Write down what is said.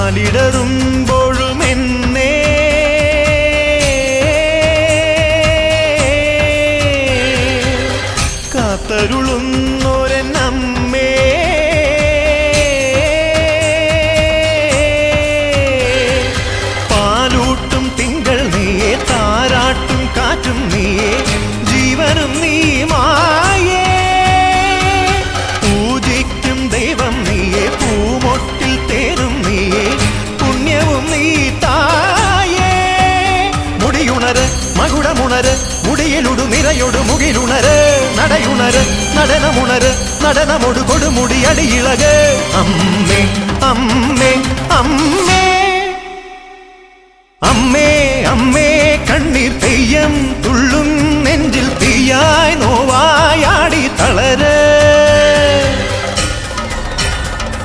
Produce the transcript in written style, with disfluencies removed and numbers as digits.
കാലിടറുമ്പോഴും എന്നെ കാത്തരുളുന്നോരമ്മേ, പാലൂട്ടും തിങ്കൾ നീയേ, താരാട്ടും കാറ്റും നീയേ, ജീവനും നീ മായേ. പൂജിക്കും ദൈവം നീയേ, പൂമൊട്ടിൽ തേനും നീയേ, പുണ്യവും നീ തായേ. മുടിയുണര് മകുടമുണര്, മുടിയിലുടു നിറയൊടു മുകിലുണര്, നടയുണര് നടനമുണര്, നടനമൊടു കൊടുമുടി അടിയിളക്. അമ്മേ അമ്മേ അമ്മേ.